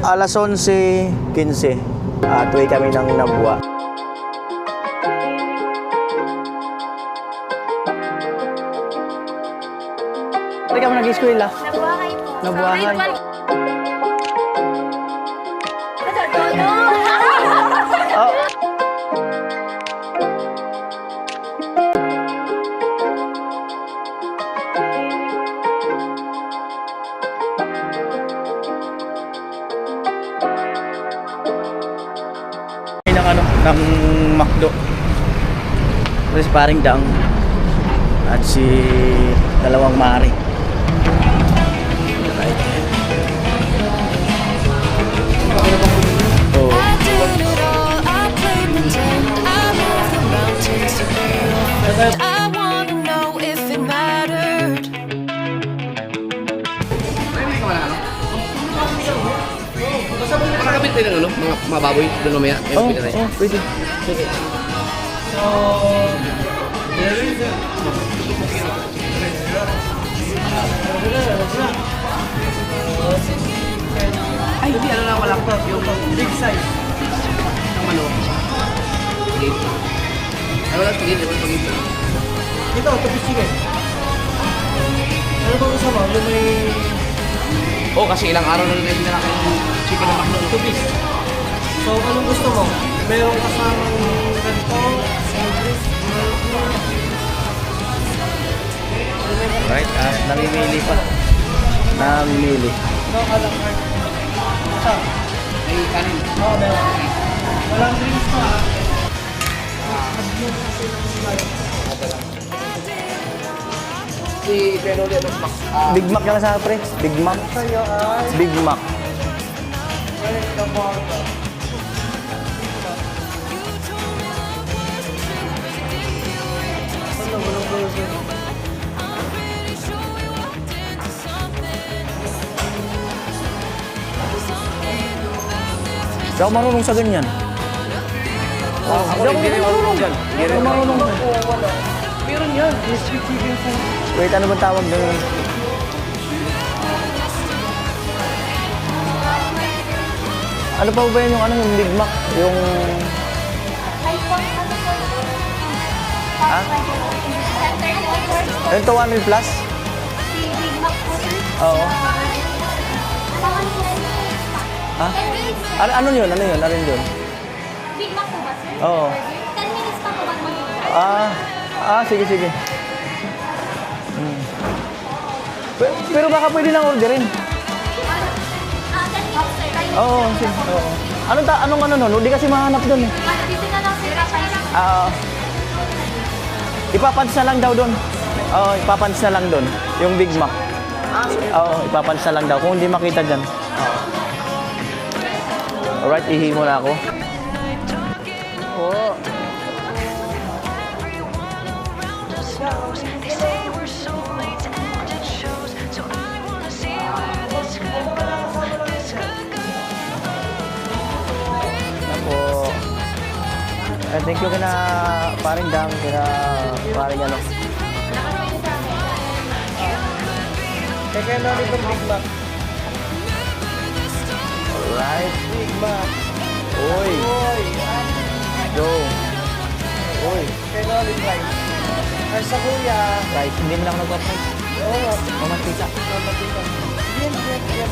Alas 11:15. Tuwi kami ng Nabua. Hindi ka mo nag-eskwela? Nabuhay po. Nabuhay. Oh. Ng McDo. Ito si paring Dang at si dalawang Mari. Right. Oh. I wanna know if it mattered. Makakabit tayo ng mga baboy doon mamaya. Oh, pwede. Sige. Ay, hindi. Ano lang wala ko. Yung big size. Ng manok. Sige. Ay, wala. Sige. Sige. Ito, tapos chicken. Ano ba gusto mo? Yung may... Oh, kasi ilang araw na rin hindi na yung chicken na McDo. 2 piece. So, anong gusto mo? Merong kasamang ganito, sandwich, right, namimili pa. Namimili. No, alam ka. Ito. May kanin. Oo, meron. Walang drinks pa. Si Pedro ulit. Big Mac yung sa pre. Big Mac. Big Mac. Hindi ako marunong sa ganyan. Ako rin hindi marunong dyan. Hindi ako marunong. Meron yan. Wait, ano bang tawag doon? Ano pa ba yun yung ano yung Big Mac? Yung... Ha? Yung 200 plus? Si Big Mac po, sir. Oo. Kasama po sir. Ha? Ano yun? Ano yun? Ano yun? Big Mac po ba, sir? Oo. 10 minutes pa po ba mag-order? Sige, sige. Pero baka pwede nang orderin. 10 minutes, sir. Oo, sige. Oo. Anong ano nun? Hindi kasi mahanap doon eh. Dito na lang, sir. Ipapans na lang daw doon. Oo, ipapans na lang doon. Yung Big Mac. Oo, ipapans na lang daw. Kung hindi makita dyan. Alright, ihi muna ako. Oo. They say we're soulmates and it shows. So I wanna see where this could go. This could go. Ako. Thank you kina paring Dang, kina paring ano. Kaya na nito Big Mac. Alright, Big Mac. Uy. Go. Uy. Kaya na ulit rice. Ay sa kuya. Rice, hindi mo lang nagpa-price. Oo. Mamantika. Mamantika. Yan.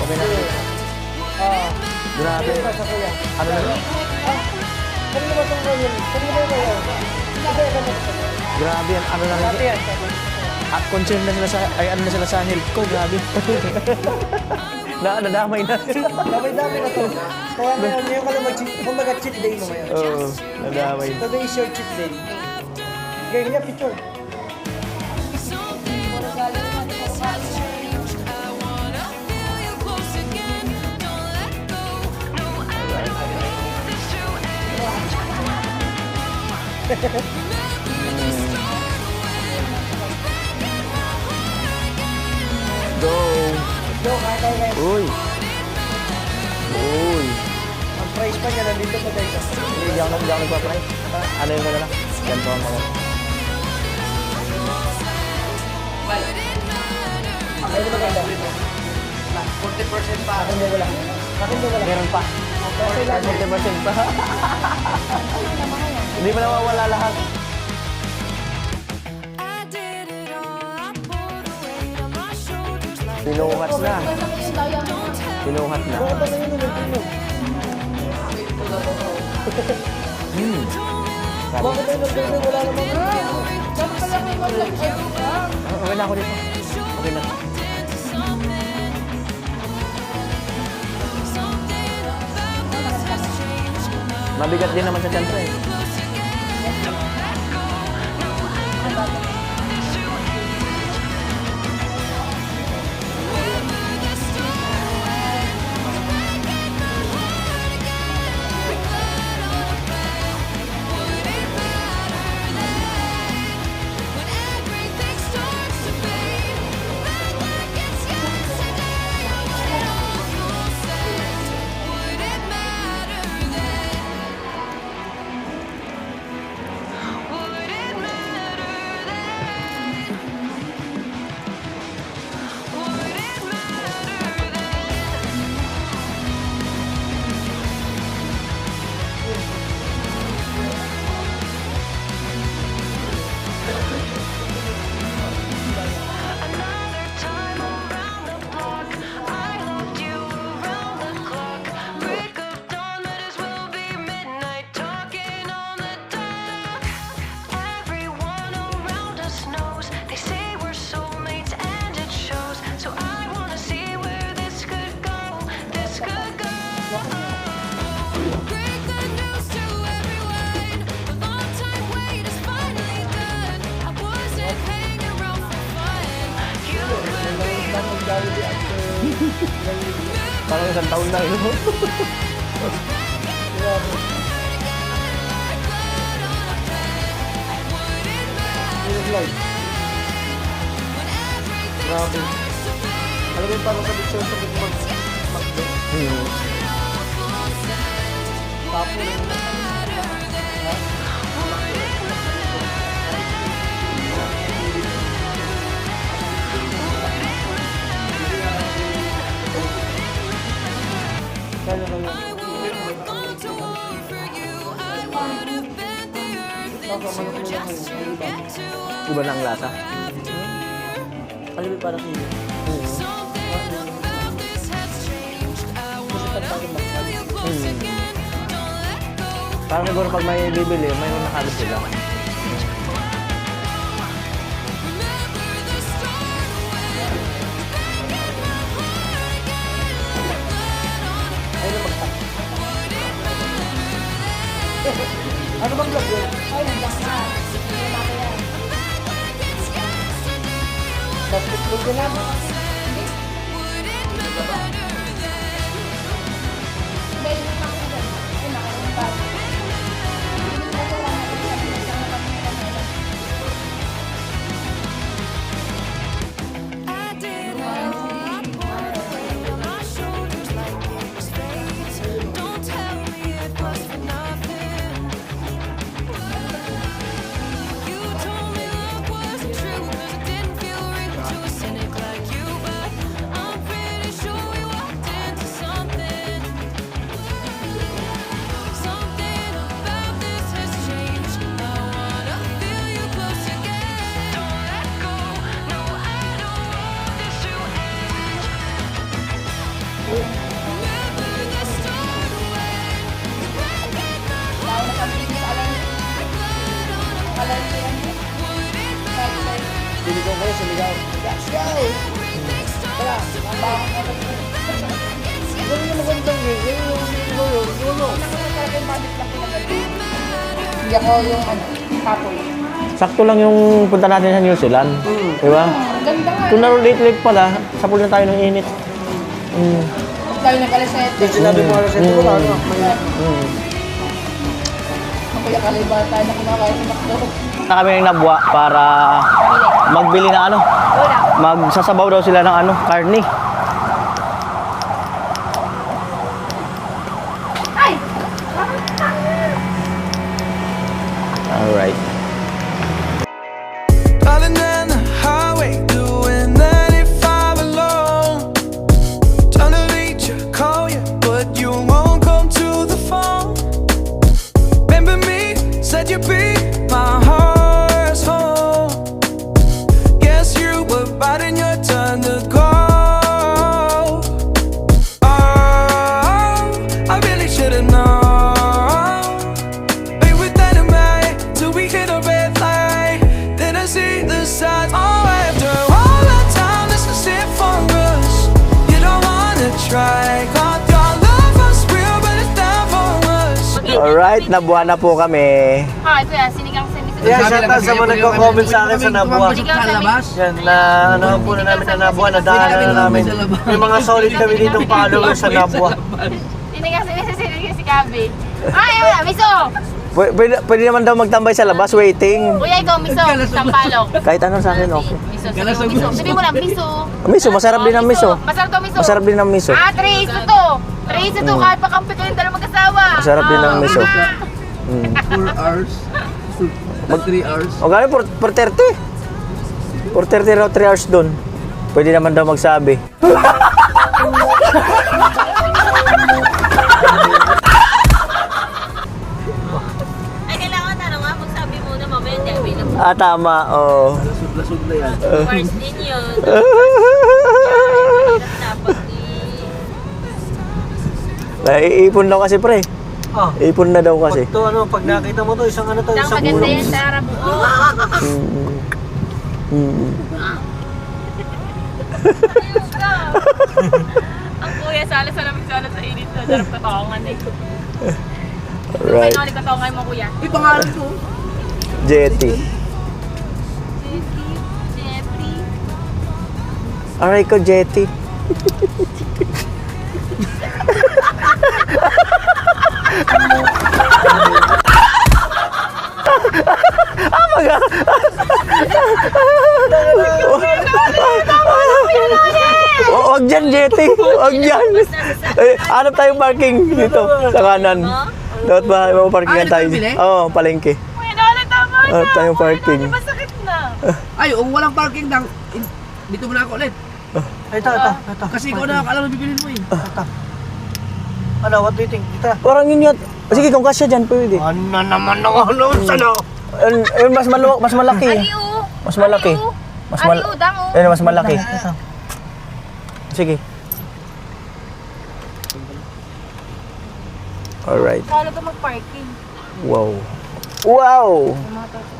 Okay na. Grabe. Ano na? Kanina ba itong royal? Kanina ba royal? Grabe yan. Ano na lang? Concern na sila sa, ano na sila sa health ko. Grabe. Nadamay na. Damay-damay na to. Kaya ngayon ka lang mag-cheat day mo ngayon. Oo, nadamay. Today is your cheat day. Okay, nga picture. Go. Go, kaya kayo. Uy. Uy. Ang price pa niya, nandito pa tayo. Hindi ako nagpa-price. Ano yung na lang? Yan po ang mga. Ay, maganda. Akin din wala. Akin din wala. Meron pa. 40% pa. Hindi mo nawawala lahat. I did it all. I pulled the weight on my shoulders like Pinuhat na. Pinuhat na. Bakit ba ngayon nag-inom? Bakit tayo nag-inom? Wala naman. Okay na ako dito. Okay na. Mabigat din naman sa tiyan ko eh. everything starts to fade. Felt like it's yesterday. Almost said, would it matter then? Would it matter then? Would it matter then? Another time around the block, I loved you around the clock. Break of dawn, might as well be midnight, talking on the dock. Everyone around us knows, they say we're soulmates and it shows. So I wanna see where this could go, this could go. Break the news to everyone, the long time wait is finally done. I wasn't hanging around for fun. You could be Parang isang taon na yun. Grabe. Alam mo yung parang sa sakit mag-makdo. Tapos, kaya na lang. going to war for you. I would have bent the earth just to get to Iba na ang lasa. Alam mo parang iyo. something about this has changed. I wanna feel you close again. Don't let go. Parang siguro pag may bibili, may nakalo sila. Remember the start when back in my heart again. Ay, na magtak. Ano bang vlog yun? Basketball ko lang. Would it matter then? I did it all. I poured the weight on my shoulders like it was fate. Don't tell me it was for nothing. You told me love wasn't true 'cause it didn't feel real to a cynic like you. But I'm pretty sure we walked into something. Something about this has changed. I wanna feel you close again. Don't let go. No, I don't want this to end. Remember the start when back in my heart would it matter? Bili ko kayo, sumigaw. Let's go! Tara, Gawin yung magandang gawin. Yung Hindi ako yung kapoy. Sakto lang yung punta natin sa New Zealand. Di ba? Ganda nga. Kung late pa sapul na tayo ng init. Tayo nag-alas 7. Yung sinabi mo alas ito, wala ano. Kuya Kaliba tayo na kumakain sa McDo. Na kami ng Nabwa para magbili ng ano. Magsasabaw daw sila ng ano, karne. Ay! Alright. Driving down the highway, doing 95 alone. Trying to reach Alright, nabuha na po kami. Ah, ito yan, sinigang sa miso. Yeah, shout out sa mga nagko-comment sa akin sa Nabuha. Sa labas. Yan, na ano po na namin na Nabuha, nadaanan na namin. May mga solid kami dito followers sa Nabuha. Sinigang sa miso, sinigang si Gabi. Ay, miso! Pwede naman daw magtambay sa labas, waiting. Kuya, ikaw, miso. Sampalok. Kahit ano sa akin, okay. Miso, miso. Sabi mo lang, miso. Miso, masarap din ang miso. Masarap to, miso. Masarap din ang miso. Ah, trace to. Trace to, kahit pa kampi ko yung dalawa mag-asawa. Masarap din ang miso. 4 hours. Mag 3 hours. O gano'n, for 30. For 30 raw, 3 hours doon. Pwede naman daw magsabi. Ay, kailangan ano nga, magsabi muna mamaya, hindi available. Ah, tama, oo. Lasog na yan. First din yun. Dapat Naiipon daw kasi, pre. Oh. Ipon na daw kasi. Pag to, ano, pag nakita mo to, isang ano to, Ang isang maganda ulo. yan sa harap. Ang kuya, sala sa lamig, sala sa init. Sarap kataongan eh. Right. Kaya kataongan mo, kuya. Uy, pangalan ko. Jetty. Jeffrey. Aray ko, Jetty. Huwag dyan, Jetty. Huwag dyan. Hanap tayong parking dito, sa kanan. Dapat ba mapaparkingan tayo? Oo, palengke. Kuya, nalang tama na. Hanap tayong parking. Masakit na. Ay, kung walang parking lang, dito mo na ako ulit. Ito. Kasi ikaw na alam na bibilin mo eh. Ano, what do you think? Ito. Parang yun yun. Sige, kung kasya dyan, pwede. Ano naman ako noon sa no? Mas maluwag, mas malaki. Aliu. Mas malaki. Mas Aliu, dango. Ayun, mas malaki. Sige. Alright. Kala ko mag-parking. Wow. Wow!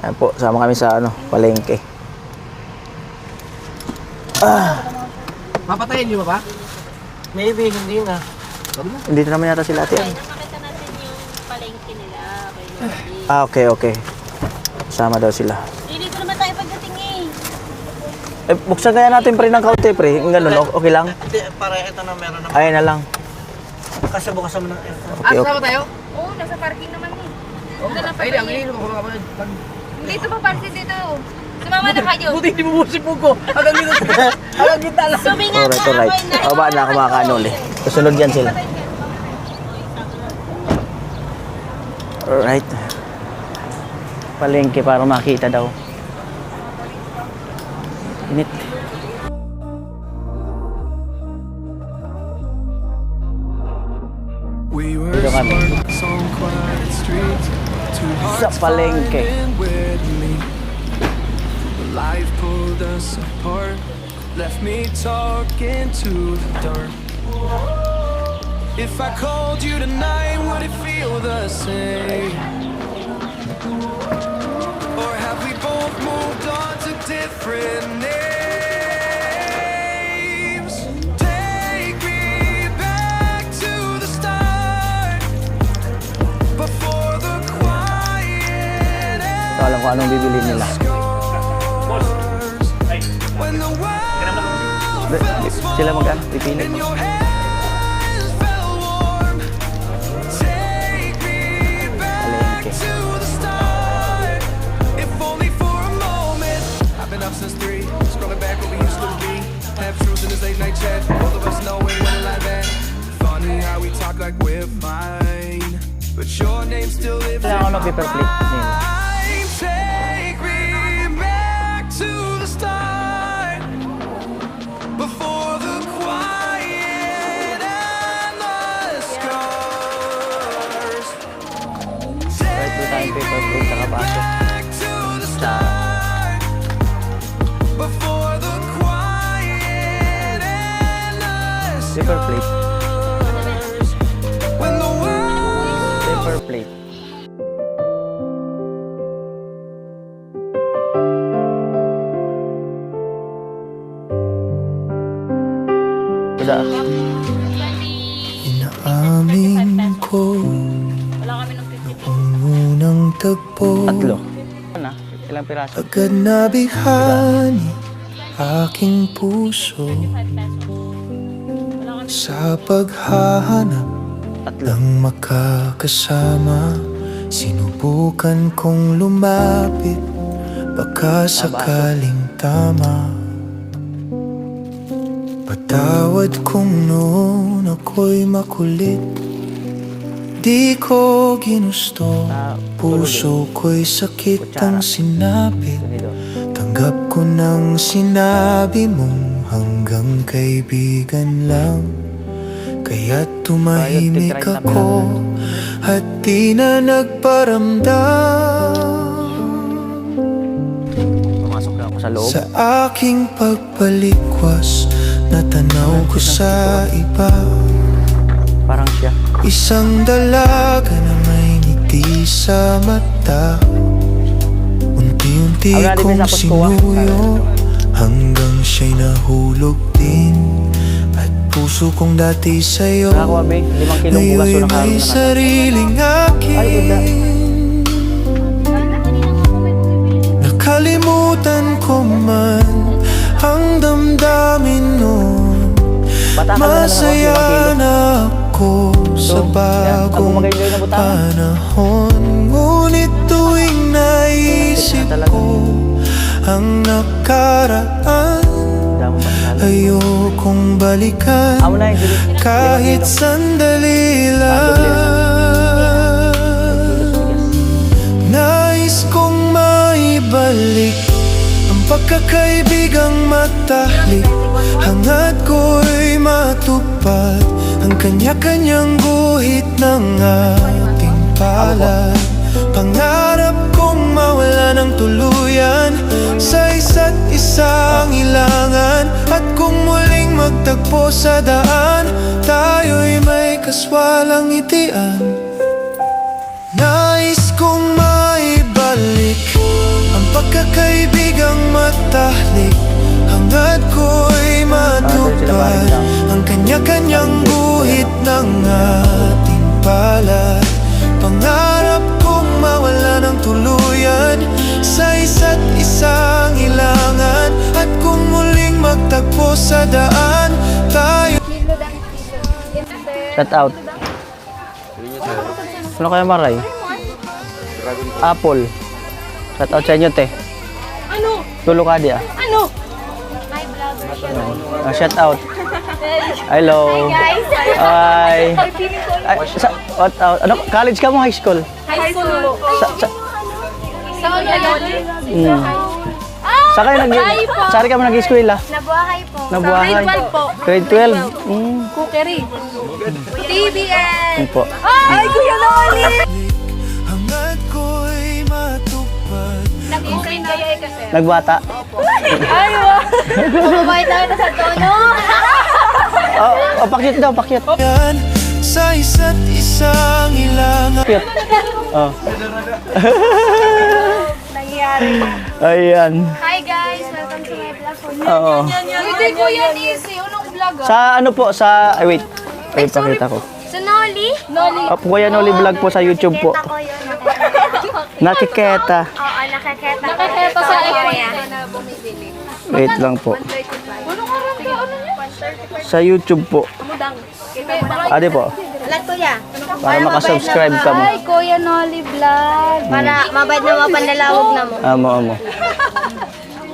Ayan po, sama kami sa palengke. Papatayin niyo ba ba? Maybe, hindi na. Dito naman yata sila ate. Nakita natin yung palengke nila. Okay. Sama daw sila. Dito naman tayo pagdating eh. Buksan kaya natin pre ng kaunti pre. Yung ganun, okay lang? Hindi, para ito na meron na. Ayun na lang. Kasi bukas mo ng aircon. Okay. Sama tayo? Oo, nasa parking naman eh. Huwag ka na Ay, ang pabili. ininom ako mga Dito pa parking dito. Sumama na kayo. Buti hindi mo busipog ko. Hanggang dito. Hanggang dito lang. Sumingat Alright. Baba na, kumakaano ulit. Susunod yan sila. Alright. Palengke para makita daw. Init. We were Dito kami. sparks on quiet streets, two Sa hearts palengke. falling weirdly. Life pulled us apart, left me talking to the dark. If I called you tonight, would it feel the same? Or have we both moved on to different names? Take me back to the start, before the quiet So, alam ko anong bibili nila. scars. When the world Sila mag-ano, pipili. and your hands felt warm. Take me back Palengke. to the start, if only for a moment. I've been up since 3, scrolling back where we used to be. Half truths in this late night chat, both of us knowing when it like that. Funny how we talk like we're fine, but your name still lives in Kailangan ko ng my paper plate nila. mind. Take me back to the start, before the quiet and the scars. Kahit doon tayong paper plate sa kabaso. Back to the start, before the quiet and the Paper plate. scars. When the world Paper plate. Kuda. inaamin ko, Wala kami ng 50 ang unang tagpo. Tatlo. Ano? Ilang piraso? Agad nabihani aking puso sa paghahanap ng makakasama. Sinubukan kong lumapit, baka sakaling tama. Patawad kung noon ako'y makulit, di ko ginusto. Puso ko'y sakit ang sinapit. Tanggap ko nang sinabi mong hanggang kaibigan lang. Kaya tumahimik ako at di na nagparamdam. Pumasok na ako sa loob. Sa aking pagpalikwas, natanaw ko sa iba. Parang siya. Isang dalaga na may ngiti sa mata. Unti-unti Ang kong nalipis ako, sinuyo hanggang siya'y nahulog din. At puso kong dati sa'yo Nakakuha, be. 5 kilong bugas ngayon'y o may nakaroon. sariling Ay, uda. akin. Nakalimutan ko man ang damdamin nun. Bata ka na lang ako, 5 Masaya kilo. na ako sa Yan. Ang bagong gumagay na butangan. panahon. Ngunit tuwing naisip ko ang nakaraan, Damo pa sa loob. ayokong balikan Amo na yung dilis. kahit sandali lang. Nais kong maibalik ang pagkakaibigang matahlik. Hangad ko'y matupad ang kanya-kanyang guhit ng ating palad. Pangarap kong mawala ng tuluyan sa isa't isang ilangan. At kung muling magtagpo sa daan, tayo'y may kaswalang itian. Nais kong maibalik ang pagkakaibigang matahlik. Hangad ko'y matupad ang kanya-kanyang guhit ng ating palad. Pangarap kong mawala ng tuluyan sa isa't isang ilangan. At kung muling magtagpo sa daan, tayo. Shout out. Ano kaya maray? Apple. Shout out sa inyo, te. Ano? Tulo ka di ah. Ano? Shout out. Hello. Hi. Ay, what out? Ano, college ka mo, high school? High school po. Sa Ah! Sa kayo sari ka mo nag-eskwela? Nabuhay po. Nabuhay. Grade 12 po. Grade 12. Cookery. TBN. Yun po. Ay, Kuya Loli! Hangad ko'y matupad. Nag-cookery na yun kasi. Nagbata. Ay, wow! Mabait na kita sa tono. Oh, pakyut daw, pakyut. Yan sa isa't isang ilangan. Pakyut. Oh. Nangyari. Ayan. Hi guys, welcome to my vlog. Oo. Hindi ko yan easy. Anong vlog ah? Sa ano po, sa... Ay, wait. Ay, pakita ko. So Noli? Noli. Kuya Noli Vlog po sa YouTube po. Nakikita ko yun. Nakiketa. Oo, nakakita ko. Nakakita sa area. area na bumibili. Wait lang po. Ano ka rin ka? Ano niya? Sa YouTube po. Mudang. Ade po. Lahat kuya. Para makasubscribe ka mo. Hi, Kuya Noli Vlog. Para mabait na mapandalawag na mo. Amo, amo.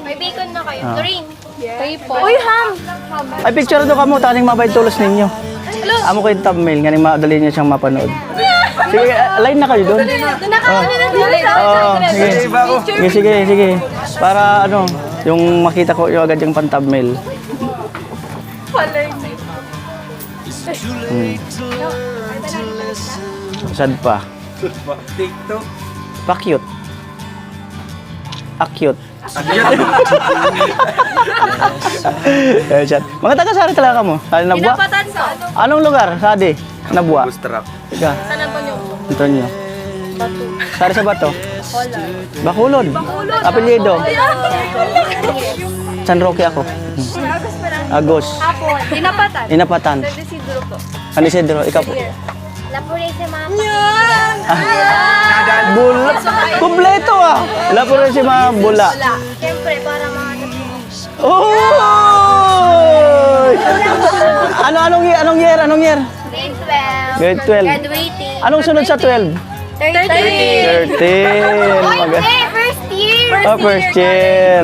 May bacon na kayo. Drink. Kayo po. Uy, ham! Ay, picture do ka mo. Taning mabay tulos ninyo. Amo ko yung thumbnail. Ngayon madali niyo siyang mapanood. Sige, line na kayo doon. Doon na ka. Ano na doon? Oo, sige. Sige, sige. Para ano, yung makita ko yung agad yung pan-thumbnail. Saan pa? TikTok. Pa-cute. Akyut. Ayan siya. Mga taga-sari talaga mo. Sali Nabua? Pinapatan sa ano? Anong lugar? Sadi? Nabua? Gustrap. Ika. Saan ang banyo? Antonio. Sari sa Bato? Bacolod. Apelyido. San Roque ako. Agos. Hapon. Pinapatan. Inapatan. Desidro po. San Isidro. Ikaw po. Lapurisima. Bula. Kompleto ah. Lapurisima bula. Siyempre, para mga Oh! Anong year? grade 12. Grade 12. Graduating. Anong sunod sa 12? 13. 13. First year. Oh, first year.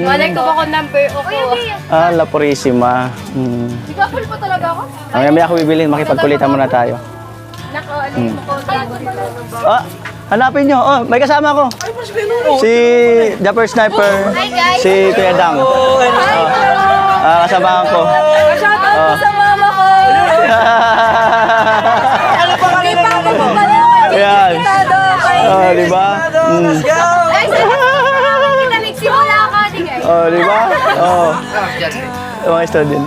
Walay ko ako number o ko. Ah, La Purisima. Di ba full po talaga ako? Mamaya ako bibilin, makipagkulitan muna tayo. Naka-alay mo ko. Ah, hanapin nyo. Oh, may kasama ko. Si Dapper Sniper. Hi, guys. Si Kuya Dang. Kasama ko. Shoutout po sa mama ko. Ano pa kami na mo? Ayan. Oh, di ba? Ay, kita nagsimula ka, di guys. Oh, di ba? Oh. Mga student.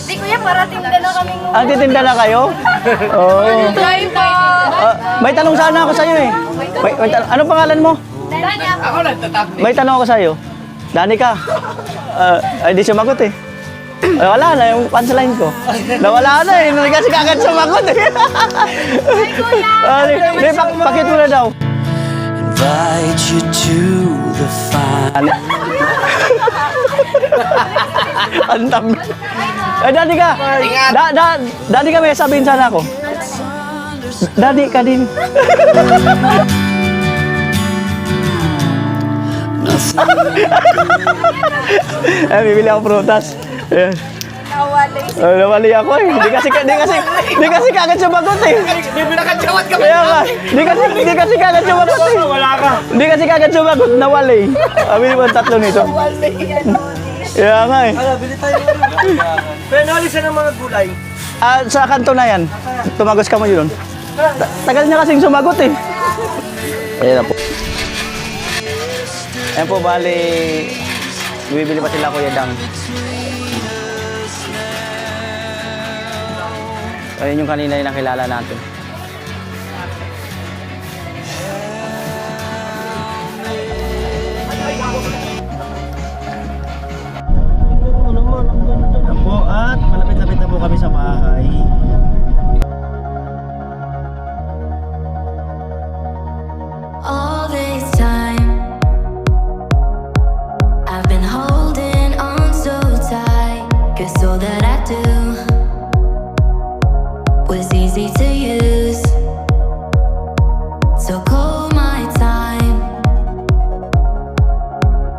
Di kuya, parating na lang kami ng... Ah, titinda na kayo? Oh. Try po. May tanong sana ako sa'yo eh. Anong pangalan mo? Dani ako. Ako nagtatap. May tanong ako sa'yo. Dani ka? Ay, di sumagot eh. Ay, wala na yung punchline ko. Nawala na eh. Hindi kasi kagad sumagot eh. Pakit mo na daw. Invite you to the fire. Ang dami. Ay, Dani ka. Dani ka, may sabihin sana ako. Dani ka din. Ay, bibili ako prutas. Ayan. Nawali ako eh. Di kasi kagad sumagot eh. Nakajawat ka Kaya nga, di kasi kagad sumagot eh. Wala ka. Di kasi kagad sumagot, nawali. Sabi mo ang tatlo nito. Kaya nga eh. Bili tayo. Pero nalisa ng mga gulay. Sa kanto na yan, tumagos ka mo yun. Tagal niya kasing sumagot eh. Ayan na po. Ayan po, bali, bibili pa sila Kuya Dang. Ayun yung kanina yung nakilala natin. Ayan po, at malapit-lapit na po kami sa